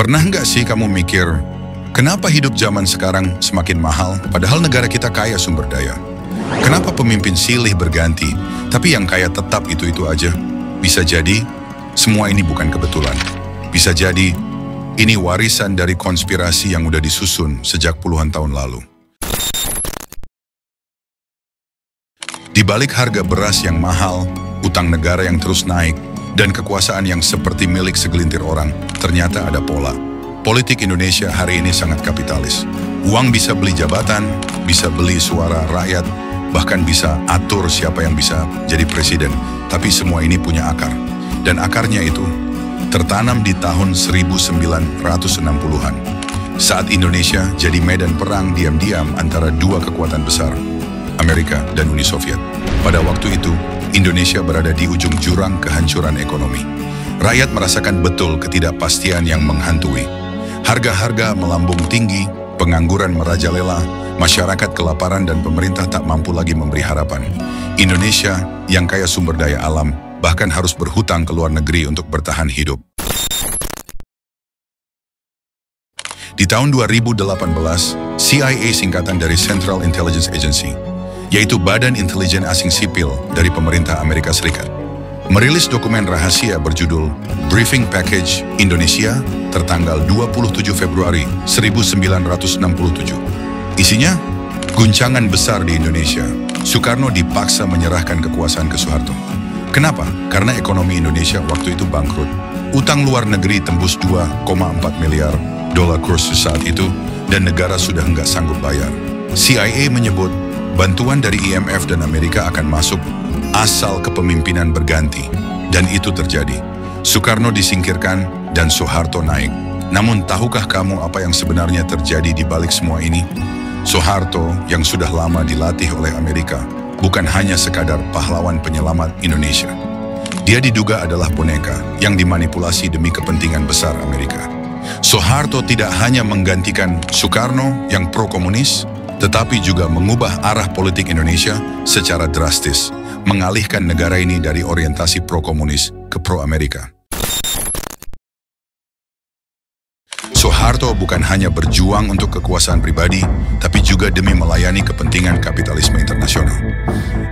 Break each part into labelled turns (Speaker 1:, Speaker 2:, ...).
Speaker 1: Pernah nggak sih kamu mikir, kenapa hidup zaman sekarang semakin mahal padahal negara kita kaya sumber daya? Kenapa pemimpin silih berganti, tapi yang kaya tetap itu-itu aja? Bisa jadi, semua ini bukan kebetulan. Bisa jadi, ini warisan dari konspirasi yang udah disusun sejak puluhan tahun lalu. Di balik harga beras yang mahal, utang negara yang terus naik, dan kekuasaan yang seperti milik segelintir orang, ternyata ada pola. Politik Indonesia hari ini sangat kapitalis. Uang bisa beli jabatan, bisa beli suara rakyat, bahkan bisa atur siapa yang bisa jadi presiden. Tapi semua ini punya akar. Dan akarnya itu tertanam di tahun 1960-an. Saat Indonesia jadi medan perang diam-diam antara dua kekuatan besar, Amerika dan Uni Soviet. Pada waktu itu, Indonesia berada di ujung jurang kehancuran ekonomi. Rakyat merasakan betul ketidakpastian yang menghantui. Harga-harga melambung tinggi, pengangguran merajalela, masyarakat kelaparan dan pemerintah tak mampu lagi memberi harapan. Indonesia yang kaya sumber daya alam, bahkan harus berhutang ke luar negeri untuk bertahan hidup. Di tahun 2018, CIA singkatan dari Central Intelligence Agency, yaitu Badan Intelijen Asing Sipil dari pemerintah Amerika Serikat, merilis dokumen rahasia berjudul Briefing Package Indonesia tertanggal 27 Februari 1967. Isinya, guncangan besar di Indonesia. Soekarno dipaksa menyerahkan kekuasaan ke Soeharto. Kenapa? Karena ekonomi Indonesia waktu itu bangkrut. Utang luar negeri tembus 2,4 miliar dolar kursus saat itu, dan negara sudah nggak sanggup bayar. CIA menyebut bantuan dari IMF dan Amerika akan masuk asal kepemimpinan berganti. Dan itu terjadi. Soekarno disingkirkan dan Soeharto naik. Namun tahukah kamu apa yang sebenarnya terjadi di balik semua ini? Soeharto yang sudah lama dilatih oleh Amerika bukan hanya sekadar pahlawan penyelamat Indonesia. Dia diduga adalah boneka yang dimanipulasi demi kepentingan besar Amerika. Soeharto tidak hanya menggantikan Soekarno yang pro-komunis, tetapi juga mengubah arah politik Indonesia secara drastis, mengalihkan negara ini dari orientasi pro-komunis ke pro-Amerika. Soeharto bukan hanya berjuang untuk kekuasaan pribadi, tapi juga demi melayani kepentingan kapitalisme internasional.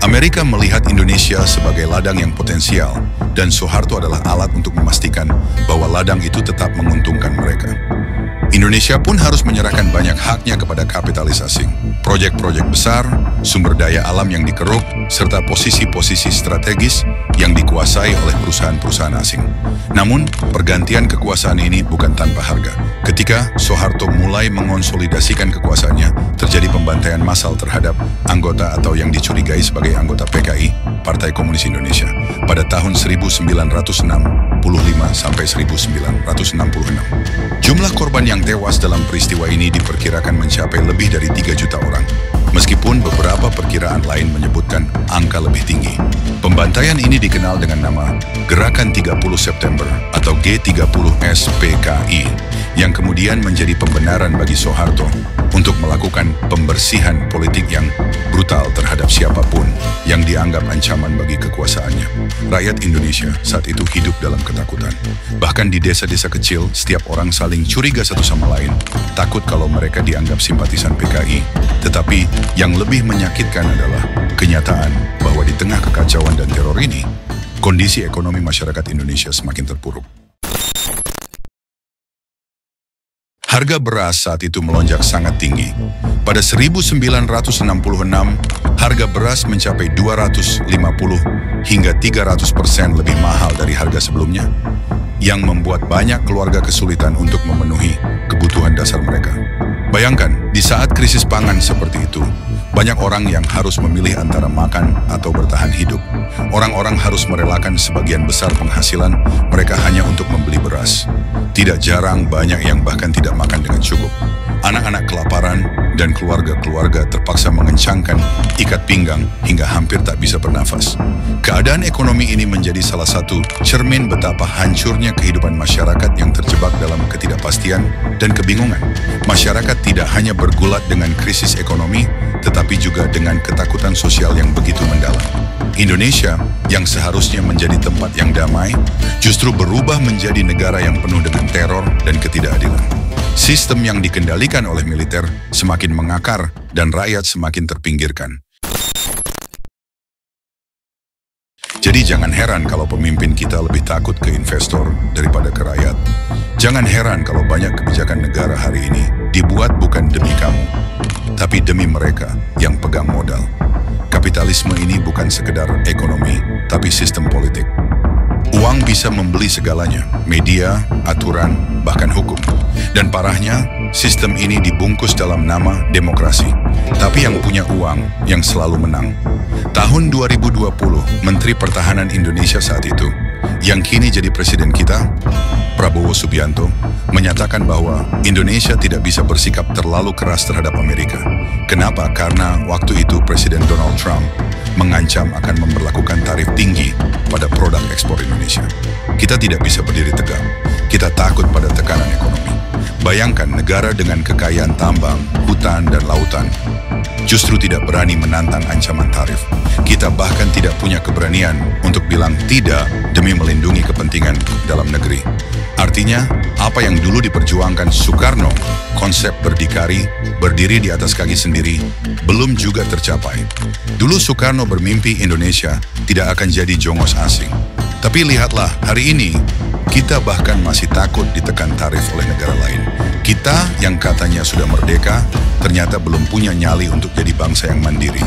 Speaker 1: Amerika melihat Indonesia sebagai ladang yang potensial, dan Soeharto adalah alat untuk memastikan bahwa ladang itu tetap menguntungkan mereka. Indonesia pun harus menyerahkan banyak haknya kepada kapitalis asing. Proyek-proyek besar, sumber daya alam yang dikeruk, serta posisi-posisi strategis yang dikuasai oleh perusahaan-perusahaan asing. Namun, pergantian kekuasaan ini bukan tanpa harga. Ketika Soeharto mulai mengonsolidasikan kekuasaannya, terjadi pembantaian massal terhadap anggota atau yang dicurigai sebagai anggota PKI, Partai Komunis Indonesia, pada tahun 1965 sampai 1966. Jumlah korban yang tewas dalam peristiwa ini diperkirakan mencapai lebih dari 3 juta orang. Meskipun beberapa perkiraan lain menyebutkan angka lebih tinggi. Pembantaian ini dikenal dengan nama Gerakan 30 September atau G30S PKI, yang kemudian menjadi pembenaran bagi Soeharto untuk melakukan pembersihan politik yang brutal terhadap siapapun yang dianggap ancaman bagi kekuasaannya. Rakyat Indonesia saat itu hidup dalam ketakutan. Bahkan di desa-desa kecil, setiap orang saling curiga satu sama lain, takut kalau mereka dianggap simpatisan PKI. Tetapi yang lebih menyakitkan adalah kenyataan bahwa di tengah kekacauan dan teror ini, kondisi ekonomi masyarakat Indonesia semakin terpuruk. Harga beras saat itu melonjak sangat tinggi. Pada 1966, harga beras mencapai 250 hingga 300% lebih mahal dari harga sebelumnya, yang membuat banyak keluarga kesulitan untuk memenuhi kebutuhan dasar mereka. Bayangkan, di saat krisis pangan seperti itu, banyak orang yang harus memilih antara makan atau bertahan hidup. Orang-orang harus merelakan sebagian besar penghasilan mereka hanya untuk membeli beras. Tidak jarang banyak yang bahkan tidak makan dengan cukup. Anak-anak kelaparan dan keluarga-keluarga terpaksa mengencangkan ikat pinggang hingga hampir tak bisa bernafas. Keadaan ekonomi ini menjadi salah satu cermin betapa hancurnya kehidupan masyarakat yang terjebak dalam ketidakpastian dan kebingungan. Masyarakat tidak hanya bergulat dengan krisis ekonomi, tetapi juga dengan ketakutan sosial yang begitu mendalam. Indonesia yang seharusnya menjadi tempat yang damai, justru berubah menjadi negara yang penuh dengan teror dan ketidakadilan. Sistem yang dikendalikan oleh militer semakin mengakar dan rakyat semakin terpinggirkan. Jadi jangan heran kalau pemimpin kita lebih takut ke investor daripada ke rakyat. Jangan heran kalau banyak kebijakan negara hari ini dibuat bukan demi kamu, tapi demi mereka yang pegang modal. Kapitalisme ini bukan sekedar ekonomi, tapi sistem politik. Uang bisa membeli segalanya, media, aturan, bahkan hukum. Dan parahnya, sistem ini dibungkus dalam nama demokrasi. Tapi yang punya uang yang selalu menang. Tahun 2020, Menteri Pertahanan Indonesia saat itu, yang kini jadi presiden kita, Prabowo Subianto, menyatakan bahwa Indonesia tidak bisa bersikap terlalu keras terhadap Amerika. Kenapa? Karena waktu itu Presiden Donald Trump mengancam akan memberlakukan tarif tinggi pada produk ekspor Indonesia. Kita tidak bisa berdiri tegak. Kita takut pada tekanan ekonomi. Bayangkan negara dengan kekayaan tambang, hutan, dan lautan justru tidak berani menantang ancaman tarif. Kita bahkan tidak punya keberanian untuk bilang tidak demi melindungi kepentingan dalam negeri. Artinya, apa yang dulu diperjuangkan Soekarno, konsep berdikari, berdiri di atas kaki sendiri, belum juga tercapai. Dulu Soekarno bermimpi Indonesia tidak akan jadi jongos asing. Tapi lihatlah, hari ini, kita bahkan masih takut ditekan tarif oleh negara lain. Kita yang katanya sudah merdeka, ternyata belum punya nyali untuk jadi bangsa yang mandiri.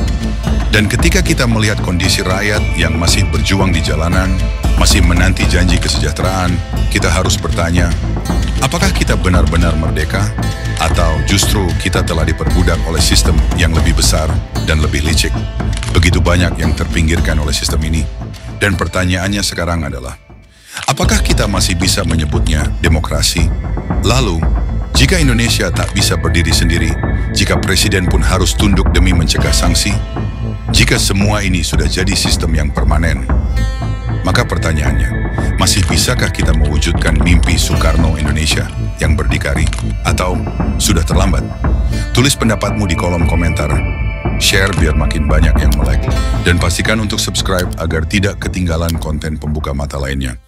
Speaker 1: Dan ketika kita melihat kondisi rakyat yang masih berjuang di jalanan, masih menanti janji kesejahteraan, kita harus bertanya, apakah kita benar-benar merdeka? Atau justru kita telah diperbudak oleh sistem yang lebih besar dan lebih licik? Begitu banyak yang terpinggirkan oleh sistem ini. Dan pertanyaannya sekarang adalah, apakah kita masih bisa menyebutnya demokrasi? Lalu, jika Indonesia tak bisa berdiri sendiri, jika presiden pun harus tunduk demi mencegah sanksi, jika semua ini sudah jadi sistem yang permanen, maka pertanyaannya, masih bisakah kita mewujudkan mimpi Soekarno Indonesia yang berdikari? Atau sudah terlambat? Tulis pendapatmu di kolom komentar, share biar makin banyak yang melek, dan pastikan untuk subscribe agar tidak ketinggalan konten pembuka mata lainnya.